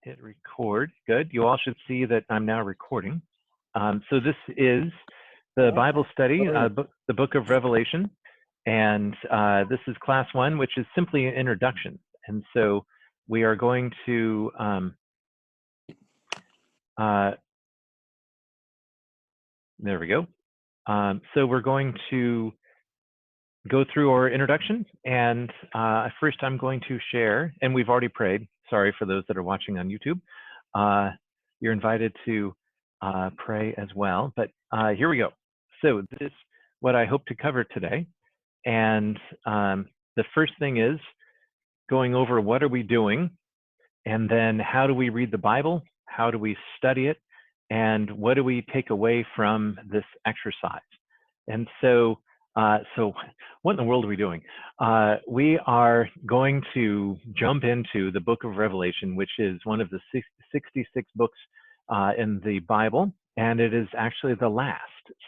Hit record. Good. You all should see that I'm now recording. So this is the Bible study, the book of Revelation. And this is class 1, which is simply an introduction. And so we are going to there we go. So we're going to go through our introduction. And first I'm going to share, and we've already prayed. Sorry for those that are watching on YouTube. You're invited to pray as well. But here we go. So this is what I hope to cover today. And the first thing is going over what are we doing, and then how do we read the Bible, how do we study it, and what do we take away from this exercise. And so what in the world are we doing? We are going to jump into the book of Revelation, which is one of the 66 books in the Bible, and it is actually the last,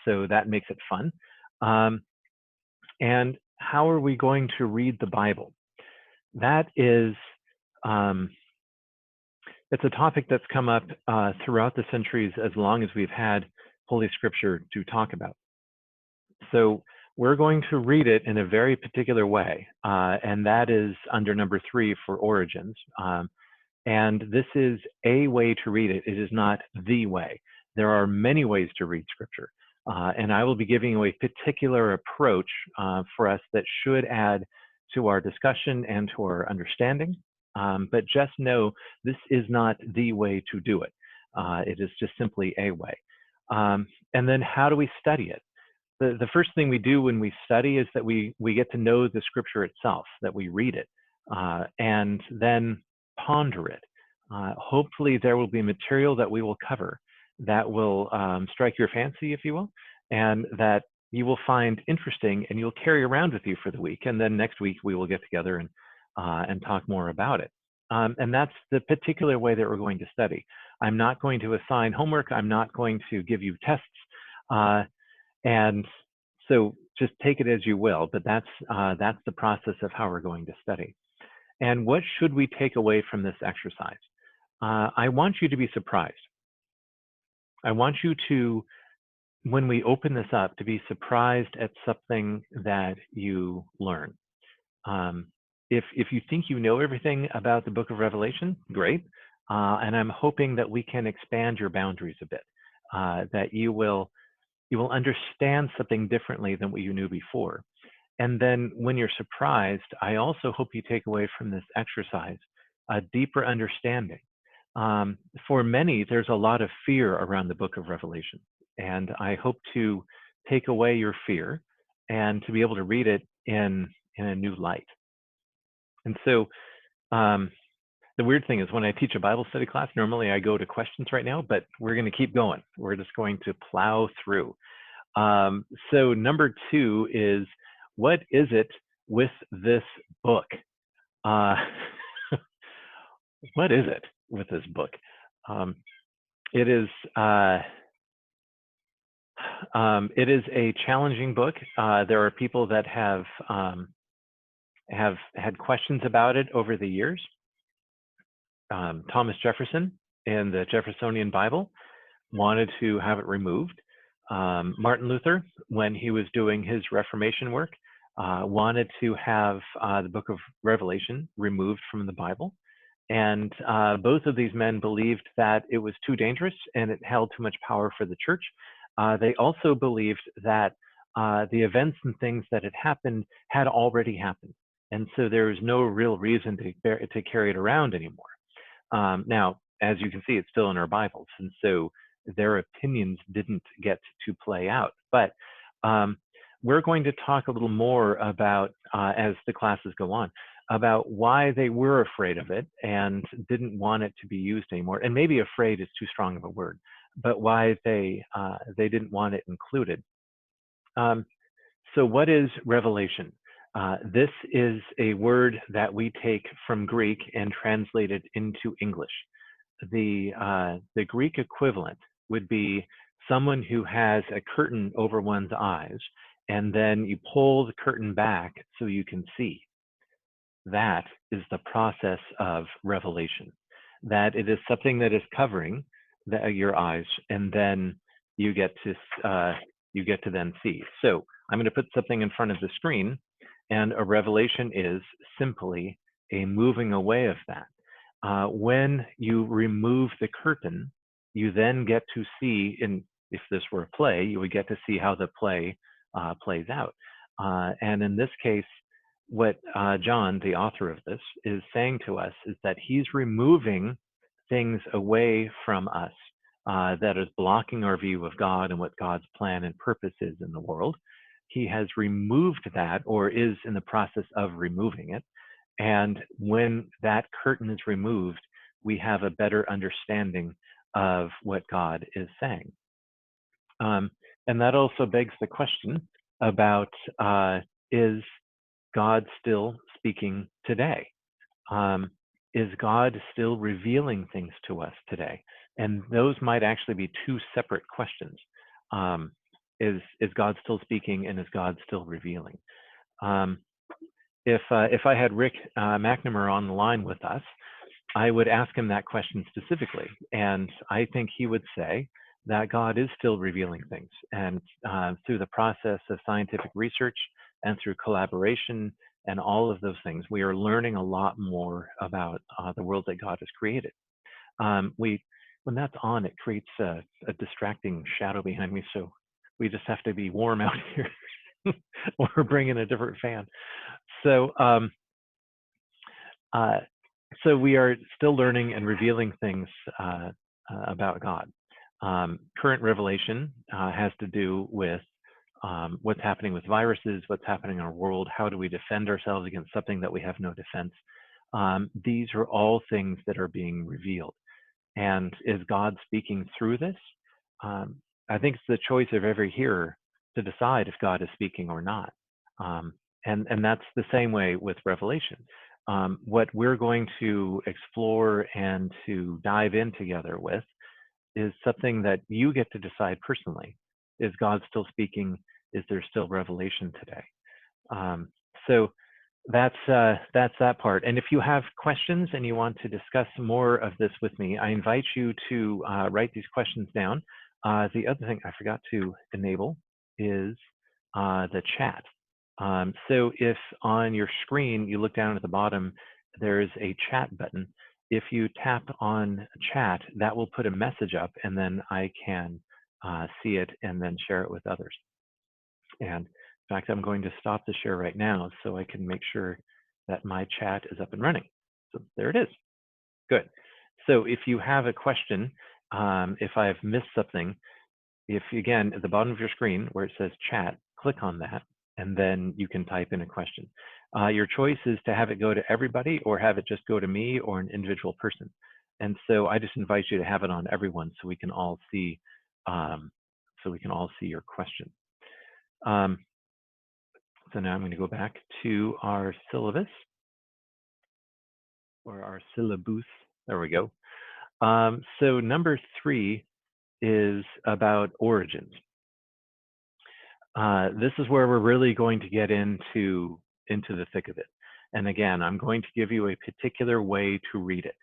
so that makes it fun. And how are we going to read the Bible? That is, it's a topic that's come up throughout the centuries as long as we've had Holy Scripture to talk about. So we're going to read it in a very particular way, and that is under number 3 for origins. And this is a way to read it. It is not the way. There are many ways to read Scripture, and I will be giving you a particular approach for us that should add to our discussion and to our understanding. But just know this is not the way to do it. It is just simply a way. And then how do we study it? The first thing we do when we study is that we get to know the Scripture itself, that we read it, and then ponder it. Hopefully there will be material that we will cover that will strike your fancy, if you will, and that you will find interesting and you'll carry around with you for the week. And then next week we will get together and talk more about it. And that's the particular way that we're going to study. I'm not going to assign homework. I'm not going to give you tests. And so just take it as you will, but that's the process of how we're going to study. And what should we take away from this exercise? I want you to be surprised. I want you to, when we open this up, to be surprised at something that you learn. If you think you know everything about the book of Revelation, great. And I'm hoping that we can expand your boundaries a bit, that you will understand something differently than what you knew before. And then when you're surprised, I also hope you take away from this exercise a deeper understanding. For many, there's a lot of fear around the book of Revelation. And I hope to take away your fear and to be able to read it in a new light. And so the weird thing is when I teach a Bible study class, normally I go to questions right now, but we're going to keep going. We're just going to plow through. So number 2 is, what is it with this book? What is it with this book? It is a challenging book. There are people that have had questions about it over the years. Thomas Jefferson in the Jeffersonian Bible wanted to have it removed. Martin Luther, when he was doing his Reformation work, wanted to have the book of Revelation removed from the Bible. And both of these men believed that it was too dangerous and it held too much power for the church. They also believed that the events and things that had happened had already happened. And so there was no real reason to carry it around anymore. Now, as you can see, it's still in our Bibles. And so their opinions didn't get to play out. But we're going to talk a little more about, as the classes go on, about why they were afraid of it and didn't want it to be used anymore. And maybe afraid is too strong of a word, but why they didn't want it included. So what is Revelation? This is a word that we take from Greek and translate it into English. The Greek equivalent would be someone who has a curtain over one's eyes, and then you pull the curtain back so you can see. That is the process of revelation. that it is something that is covering your eyes, and then you get to then see. So I'm going to put something in front of the screen, and a revelation is simply a moving away of that. When you remove the curtain, you then get to see, if this were a play, you would get to see how the play plays out. And in this case, what John, the author of this, is saying to us is that he's removing things away from us that is blocking our view of God and what God's plan and purpose is in the world. He has removed that, or is in the process of removing it. And when that curtain is removed, we have a better understanding of what God is saying. And that also begs the question about, is God still speaking today? Is God still revealing things to us today? And those might actually be two separate questions. Is God still speaking, and is God still revealing? If I had Rick McNamara on the line with us, I would ask him that question specifically. And I think he would say that God is still revealing things. And through the process of scientific research and through collaboration and all of those things, we are learning a lot more about the world that God has created. When that's on, it creates a distracting shadow behind me. So we just have to be warm out here or bring in a different fan. So, so we are still learning and revealing things about God. Current revelation has to do with what's happening with viruses, what's happening in our world, how do we defend ourselves against something that we have no defense. These are all things that are being revealed. And is God speaking through this? I think it's the choice of every hearer to decide if God is speaking or not. And that's the same way with Revelation. What we're going to explore and to dive in together with is something that you get to decide personally. Is God still speaking? Is there still revelation today? So that's that part. And if you have questions and you want to discuss more of this with me, I invite you to write these questions down. The other thing I forgot to enable is the chat. So if on your screen you look down at the bottom, there is a chat button. If you tap on chat, that will put a message up, and then I can see it and then share it with others. And in fact, I'm going to stop the share right now so I can make sure that my chat is up and running. So there it is. Good. So if you have a question, if I've missed something, if again, at the bottom of your screen where it says chat, click on that, and then you can type in a question. Your choice is to have it go to everybody or have it just go to me or an individual person. And so I just invite you to have it on everyone so we can all see your question. So now I'm going to go back to our syllabus or our syllabus. There we go. So number 3 is about origins. This is where we're really going to get into the thick of it. And again, I'm going to give you a particular way to read it.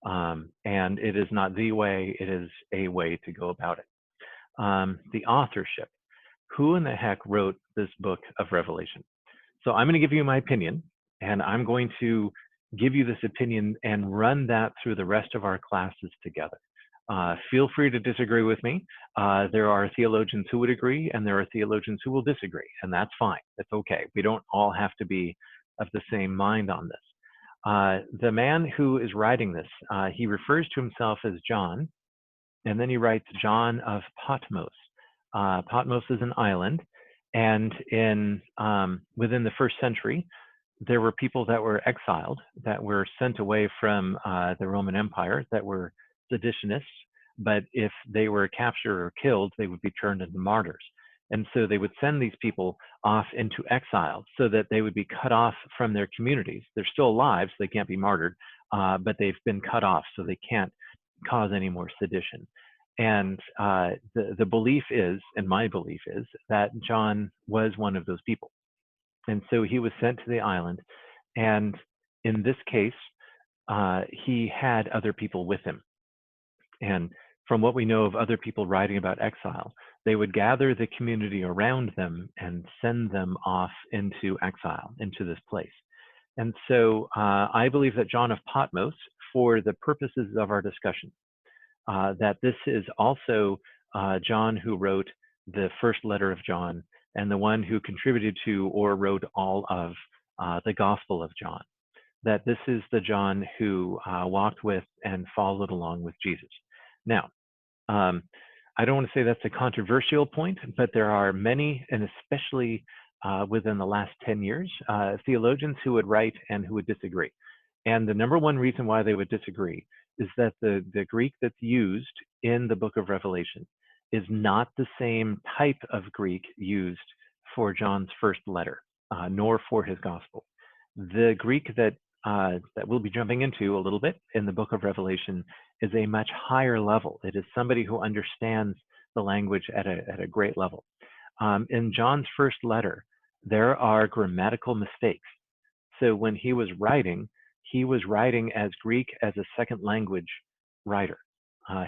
And it is not the way, it is a way to go about it. The authorship. Who in the heck wrote this book of Revelation? So I'm going to give you my opinion, and I'm going to give you this opinion and run that through the rest of our classes together. Feel free to disagree with me. There are theologians who would agree, and there are theologians who will disagree, and that's fine. It's okay. We don't all have to be of the same mind on this. The man who is writing this, he refers to himself as John, and then he writes John of Patmos. Patmos is an island, and within the first century, there were people that were exiled, that were sent away from the Roman Empire, that were seditionists, but if they were captured or killed, they would be turned into martyrs. And so they would send these people off into exile so that they would be cut off from their communities. They're still alive, so they can't be martyred, but they've been cut off, so they can't cause any more sedition. And the belief is, and my belief is, that John was one of those people. And so he was sent to the island. And in this case, he had other people with him. And from what we know of other people writing about exile, they would gather the community around them and send them off into exile, into this place. And so I believe that John of Patmos, for the purposes of our discussion, that this is also John who wrote the first letter of John and the one who contributed to or wrote all of the Gospel of John, that this is the John who walked with and followed along with Jesus. Now, I don't want to say that's a controversial point, but there are many, and especially within the last 10 years, theologians who would write and who would disagree. And the number one reason why they would disagree is that the Greek that's used in the book of Revelation is not the same type of Greek used for John's first letter, nor for his gospel. The Greek that we'll be jumping into a little bit in the book of Revelation is a much higher level. It is somebody who understands the language at a great level. In John's first letter, there are grammatical mistakes. So when he was writing as Greek as a second language writer.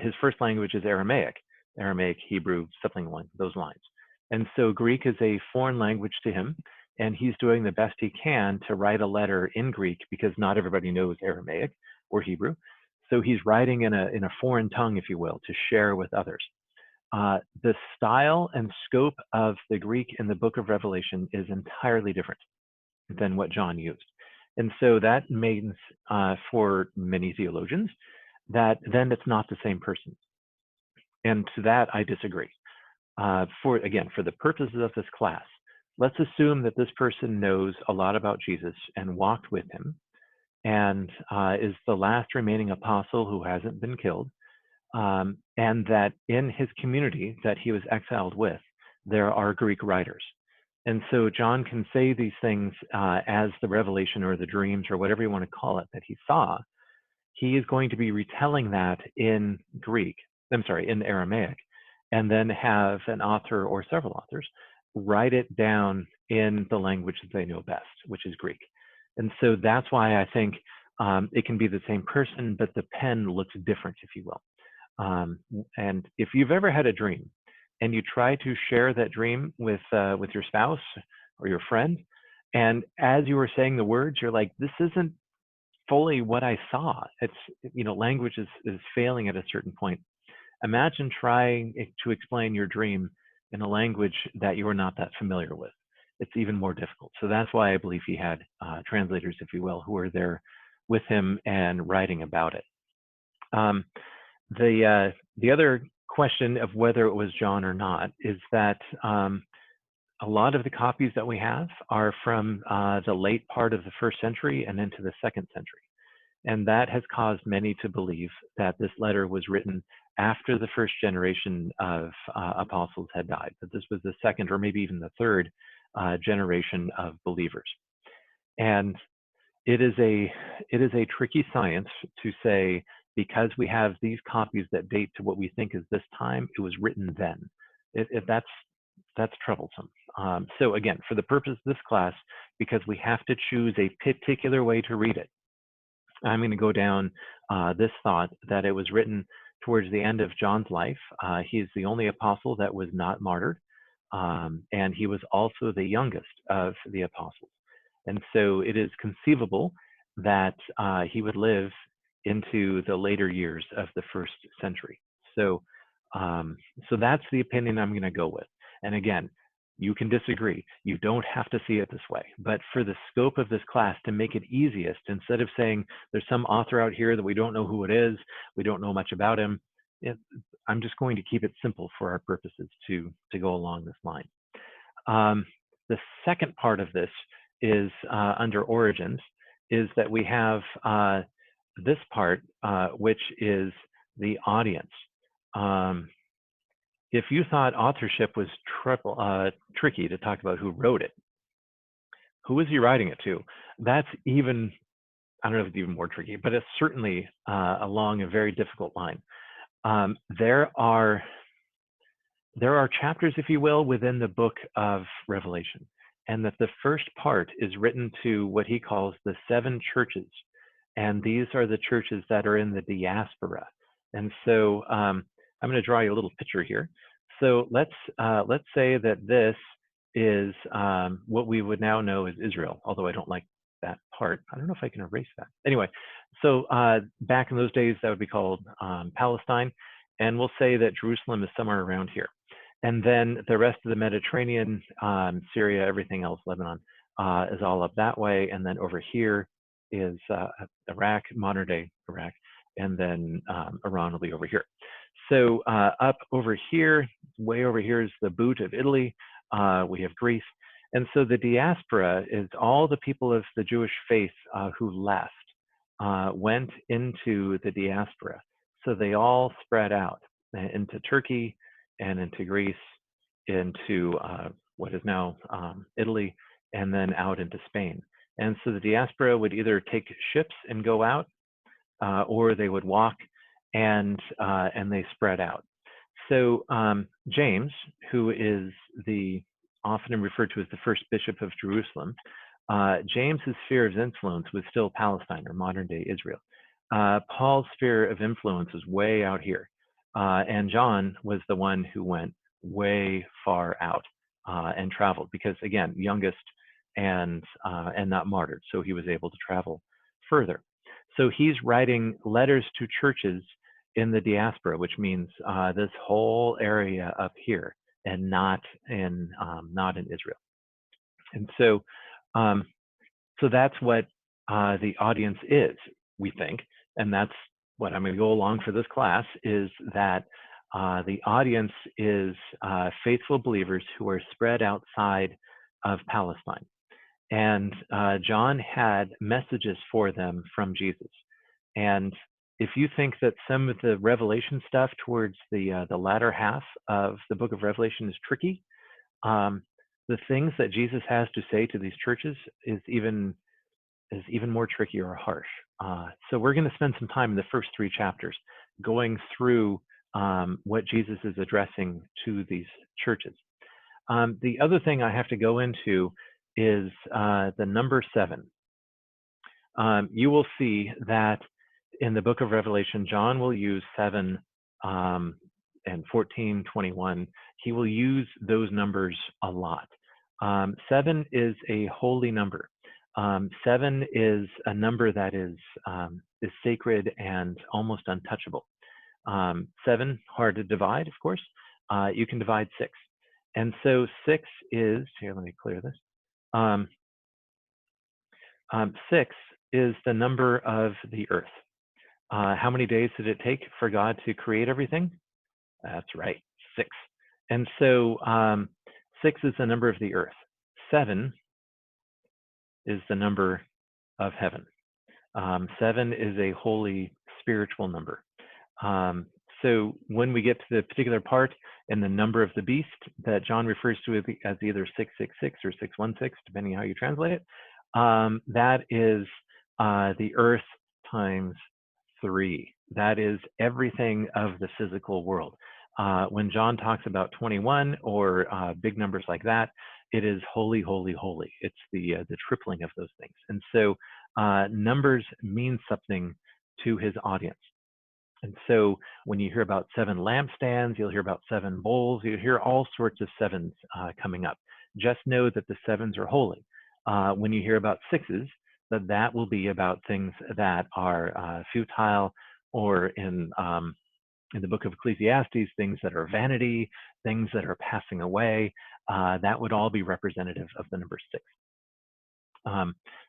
His first language is Aramaic, Hebrew, something along those lines. And so Greek is a foreign language to him, and he's doing the best he can to write a letter in Greek because not everybody knows Aramaic or Hebrew. So he's writing in a foreign tongue, if you will, to share with others. The style and scope of the Greek in the book of Revelation is entirely different than what John used. And so that means for many theologians that then it's not the same person. And to that, I disagree. For the purposes of this class, let's assume that this person knows a lot about Jesus and walked with him and is the last remaining apostle who hasn't been killed, and that in his community that he was exiled with, there are Greek writers. And so John can say these things as the revelation or the dreams or whatever you want to call it that he saw. He is going to be retelling that in in Aramaic, and then have an author or several authors write it down in the language that they know best, which is Greek. And so that's why I think it can be the same person, but the pen looks different, if you will. And if you've ever had a dream and you try to share that dream with your spouse or your friend, and as you were saying the words, you're like, this isn't fully what I saw. It's, language is failing at a certain point. Imagine trying to explain your dream in a language that you are not that familiar with. It's even more difficult. So that's why I believe he had translators, if you will, who were there with him and writing about it. The other question of whether it was John or not is that a lot of the copies that we have are from the late part of the first century and into the second century. And that has caused many to believe that this letter was written after the first generation of apostles had died, that this was the second or maybe even the third generation of believers. And it is a tricky science to say, because we have these copies that date to what we think is this time, it was written then. That's troublesome. So again, for the purpose of this class, because we have to choose a particular way to read it, I'm going to go down this thought that it was written towards the end of John's life. He is the only apostle that was not martyred, and he was also the youngest of the apostles. And so it is conceivable that he would live into the later years of the first century. So that's the opinion I'm going to go with. And again, you can disagree. You don't have to see it this way. But for the scope of this class, to make it easiest, instead of saying there's some author out here that we don't know who it is, we don't know much about him, I'm just going to keep it simple for our purposes to go along this line. The second part of this is under origins, is that we have this part, which is the audience. If you thought authorship was tricky to talk about who wrote it, who is he writing it to? That's even, I don't know if it's even more tricky, but it's certainly along a very difficult line. There are chapters, if you will, within the book of Revelation, and that the first part is written to what he calls the seven churches. and these are the churches that are in the diaspora. And so I'm going to draw you a little picture here. So let's say that this is what we would now know as Israel, although I don't like that part. I don't know if I can erase that. Anyway, so back in those days, that would be called Palestine. And we'll say that Jerusalem is somewhere around here. And then the rest of the Mediterranean, Syria, everything else, Lebanon, is all up that way. And then over here is Iraq, modern day Iraq, and then Iran will be over here. So up over here, way over here is the boot of Italy. We have Greece. And so the diaspora is all the people of the Jewish faith who left, went into the diaspora. So they all spread out into Turkey and into Greece, into what is now Italy, and then out into Spain. And so the diaspora would either take ships and go out, or they would walk, and they spread out. So James, who is often referred to as the first bishop of Jerusalem, James's sphere of influence was still Palestine, or modern day Israel. Paul's sphere of influence was way out here. And John was the one who went way far out and traveled, because again, youngest and not martyred, so he was able to travel further. So he's writing letters to churches in the diaspora, which means this whole area up here, and not in Israel. And so so that's what the audience is, we think, and that's what I'm going to go along for this class, is that the audience is faithful believers who are spread outside of Palestine. And John had messages for them from Jesus. And if you think that some of the Revelation stuff towards the latter half of the book of Revelation is tricky, the things that Jesus has to say to these churches is even more tricky or harsh. So we're going to spend some time in the first 3 chapters going through what Jesus is addressing to these churches. The other thing I have to go into is the number 7. You will see that in the book of Revelation, John will use 7 and 14, 21. He will use those numbers a lot. 7 is a holy number. 7 is a number that is sacred and almost untouchable. 7, hard to divide, of course. You can divide 6. And so 6 is, here, let me clear this. 6 is the number of the earth. How many days did it take for God to create everything? That's right, 6. And so 6 is the number of the earth. 7 is the number of heaven. 7 is a holy spiritual number. So when we get to the particular part in the number of the beast that John refers to as either 666 or 616, depending on how you translate it, that is the earth times 3. That is everything of the physical world. When John talks about 21 or big numbers like that, it is holy, holy, holy. It's the tripling of those things. And so numbers mean something to his audience. And so when you hear about 7 lampstands, you'll hear about 7 bowls, you'll hear all sorts of 7s coming up. Just know that the 7s are holy. When you hear about 6s, that will be about things that are futile, or in the book of Ecclesiastes, things that are vanity, things that are passing away. That would all be representative of the number 6.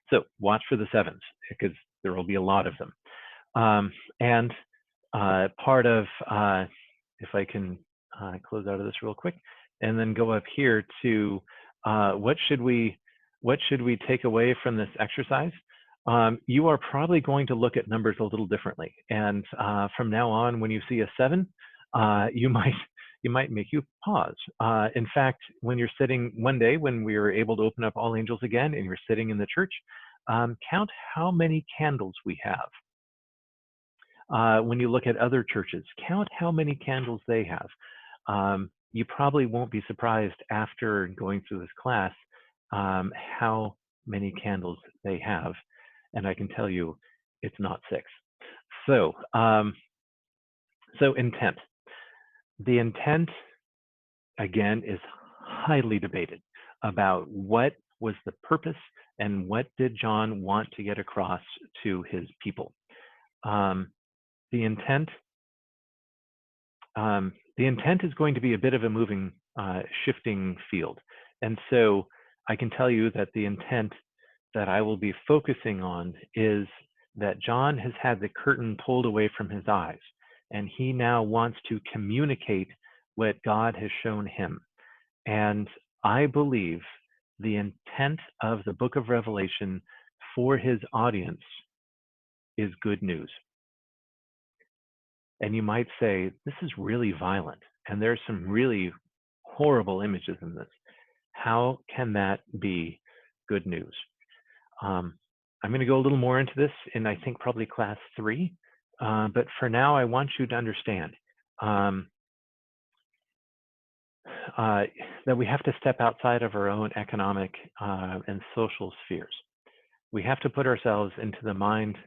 So watch for the 7s, because there will be a lot of them. And part of, if I can close out of this real quick, and then go up here to what should we take away from this exercise? You are probably going to look at numbers a little differently. And from now on, when you see a 7, you might make you pause. In fact, when you're sitting one day, when we were able to open up All Angels again, and you're sitting in the church, count how many candles we have. When you look at other churches, count how many candles they have. You probably won't be surprised after going through this class how many candles they have. And I can tell you, it's not 6. So, so intent. The intent, again, is highly debated about what was the purpose and what did John want to get across to his people. The intent is going to be a bit of a moving, shifting field. And so I can tell you that the intent that I will be focusing on is that John has had the curtain pulled away from his eyes, and he now wants to communicate what God has shown him. And I believe the intent of the book of Revelation for his audience is good news. And you might say, this is really violent, and there's some really horrible images in this. How can that be good news? I'm going to go a little more into this in, I think, probably class 3. But for now, I want you to understand that we have to step outside of our own economic and social spheres. We have to put ourselves into the mind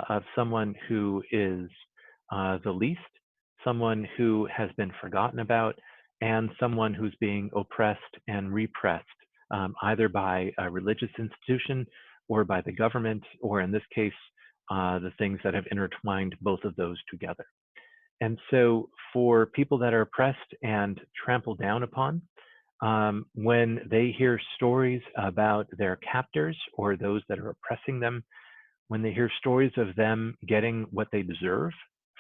of someone who is the least, someone who has been forgotten about, and someone who's being oppressed and repressed, either by a religious institution or by the government, or in this case, the things that have intertwined both of those together. And so for people that are oppressed and trampled down upon, when they hear stories about their captors or those that are oppressing them, when they hear stories of them getting what they deserve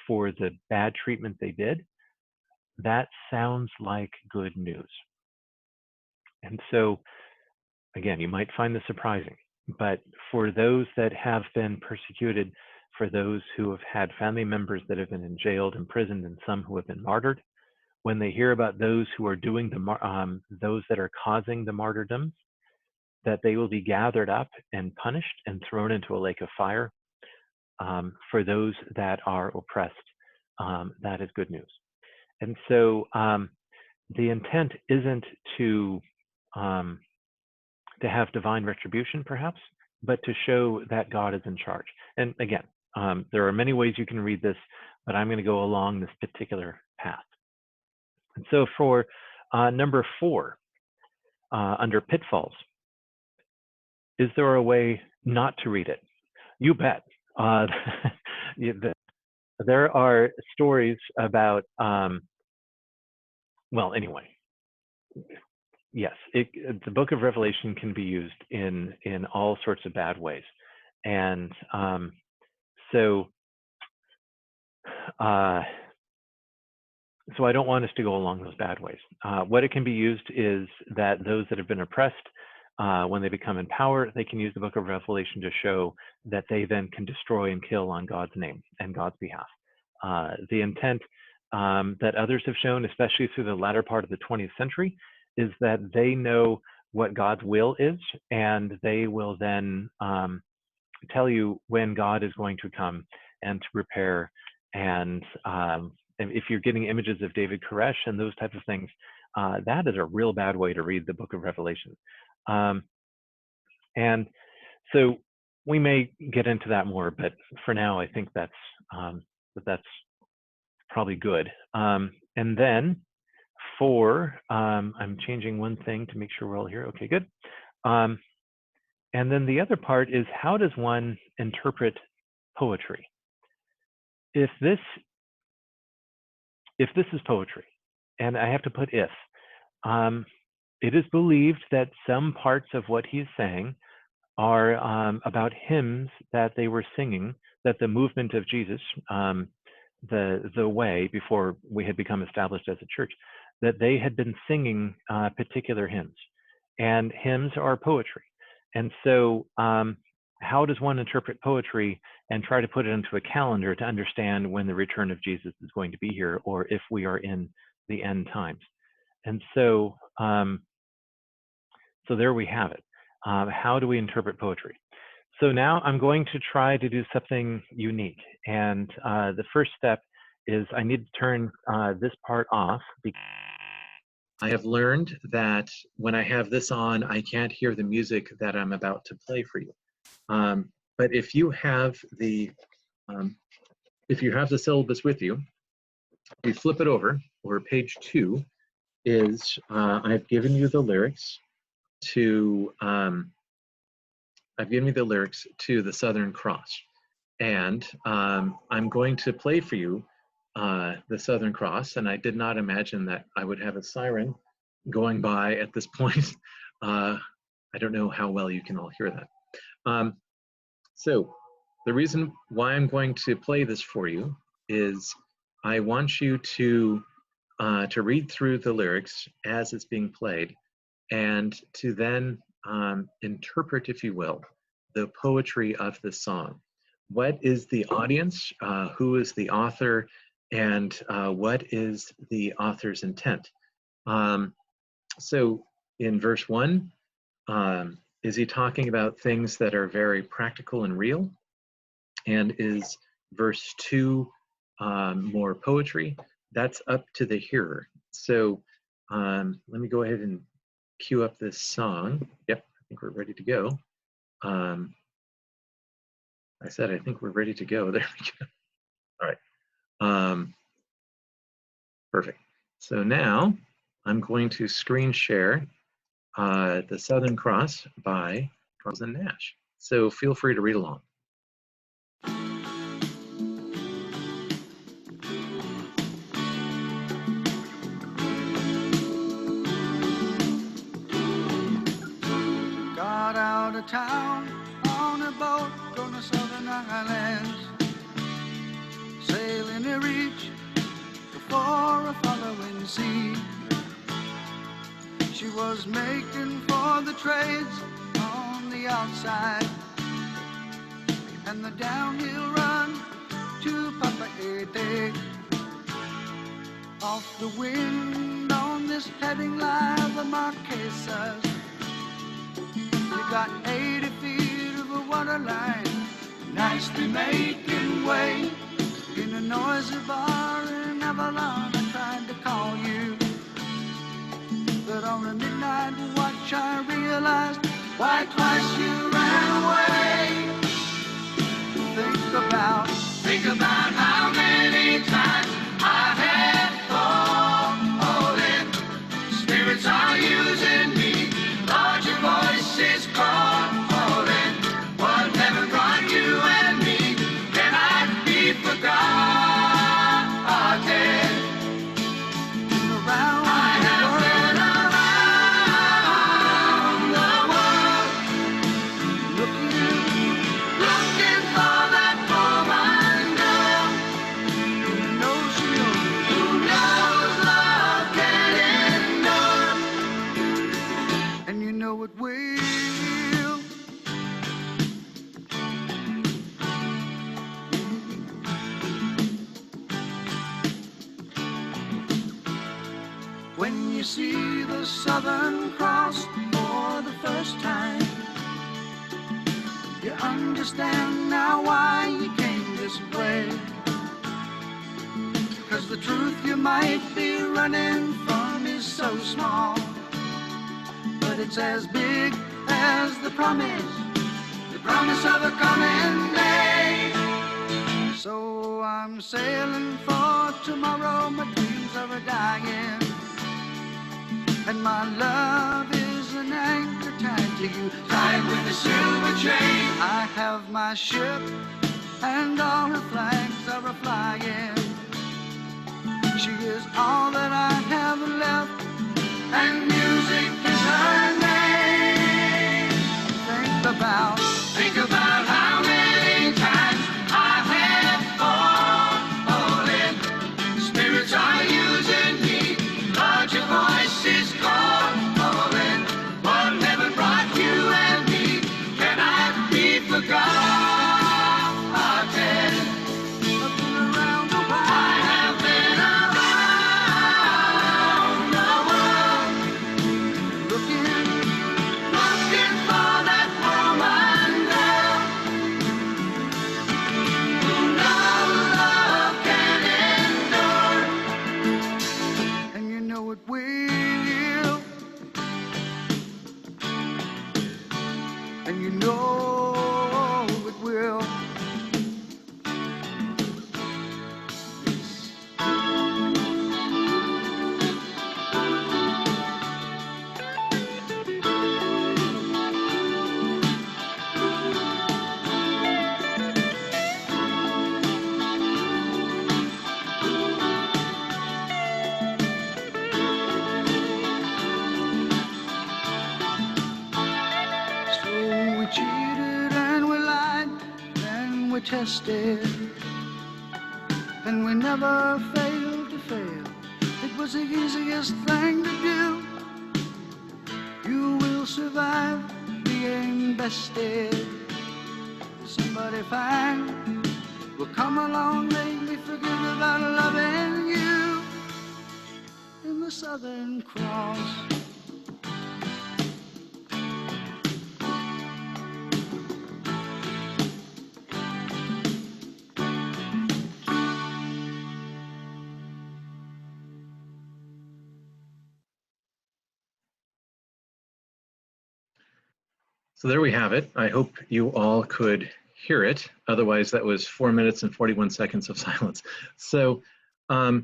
for the bad treatment they did, that sounds like good news. And so, again, you might find this surprising, but for those that have been persecuted, for those who have had family members that have been jailed, imprisoned, and some who have been martyred, when they hear about those who are doing those that are causing the martyrdoms, that they will be gathered up and punished and thrown into a lake of fire. For those that are oppressed, that is good news. And so the intent isn't to have divine retribution, perhaps, but to show that God is in charge. And again, there are many ways you can read this, but I'm going to go along this particular path. And so for number 4, under pitfalls, is there a way not to read it? You bet. There are stories about, well, anyway, yes, the book of Revelation can be used in all sorts of bad ways. And so I don't want us to go along those bad ways. What it can be used is that those that have been oppressed, when they become in power, they can use the book of Revelation to show that they then can destroy and kill on God's name and God's behalf. The intent that others have shown, especially through the latter part of the 20th century, is that they know what God's will is, and they will then tell you when God is going to come and to prepare. And if you're getting images of David Koresh and those types of things, that is a real bad way to read the book of Revelation. And so we may get into that more, but for now, I think that's probably good. And then I'm changing one thing to make sure we're all here. Okay, good. And then the other part is, how does one interpret poetry? If this is poetry, and I have to put if, it is believed that some parts of what he's saying are about hymns that they were singing, that the movement of Jesus, the way before we had become established as a church, that they had been singing particular hymns, and hymns are poetry. And so how does one interpret poetry and try to put it into a calendar to understand when the return of Jesus is going to be here, or if we are in the end times? And so, so there we have it. How do we interpret poetry? So now I'm going to try to do something unique. And the first step is I need to turn this part off. I have learned that when I have this on, I can't hear the music that I'm about to play for you. But if you have the syllabus with you, we flip it over, or page 2 is I've given you the lyrics to the Southern Cross, and I'm going to play for you the Southern Cross. And I did not imagine that I would have a siren going by at this point. I don't know how well you can all hear that. So the reason why I'm going to play this for you is I want you to read through the lyrics as it's being played, and to then interpret, if you will, the poetry of the song. What is the audience? Who is the author? And what is the author's intent? So in verse 1, is he talking about things that are very practical and real? And is verse 2 more poetry? That's up to the hearer. So let me go ahead and cue up this song. Yep, I think we're ready to go. I said I think we're ready to go. There we go. All right. Perfect. So now I'm going to screen share the Southern Cross by Carlton Nash. So feel free to read along. Got out of town on a boat going to Southern Islands, sailing to reach before a following sea. She was making for the trades on the outside and the downhill run to Papa Ete. Off the wind on this heading line, the Marquesas. You got 80 feet of a water line, nicely making way. In a noisy bar in Avalon, I tried to call you, but on a midnight watch I realized why twice you ran away. Think about how many times I had fallen. Spirits are using me, Lord, your voice is calling. What heaven brought you and me cannot be forgotten. I have been around the world, looking for that woman girl who knows love can endure, and you know it will. When you see the Southern Cross for the first time, you understand now why you came this way. Cause the truth you might be running from is so small, but it's as big as the promise of a coming day. So I'm sailing for tomorrow, my dreams are a-dying, and my love is an anchor tied to you, tied with a silver chain. I have my ship, and all her flags are a-flying. She is all that I have left, and music is her name. Think about how many times I have fallen. Spirits are using me, Lord, your voice is calling. What heaven brought you and me cannot be forgotten. I've been around the world. I have been around the world, tested, and we never failed to fail. It was the easiest thing to do. You will survive being bested. Somebody fine will come along, make me forget about loving you. In the Southern Cross. So there we have it. I hope you all could hear it. Otherwise, that was 4 minutes and 41 seconds of silence. So I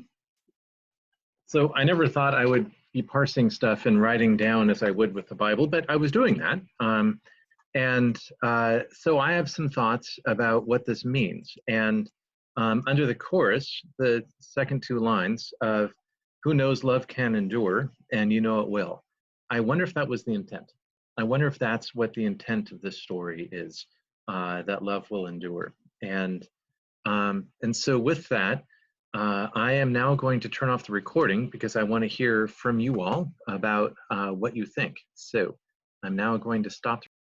never thought I would be parsing stuff and writing down as I would with the Bible, but I was doing that. So I have some thoughts about what this means. And under the chorus, the second two lines of "Who knows love can endure, and you know it will." I wonder if that was the intent. I wonder if that's what the intent of this story is, that love will endure. And so with that, I am now going to turn off the recording because I want to hear from you all about what you think. So I'm now going to stop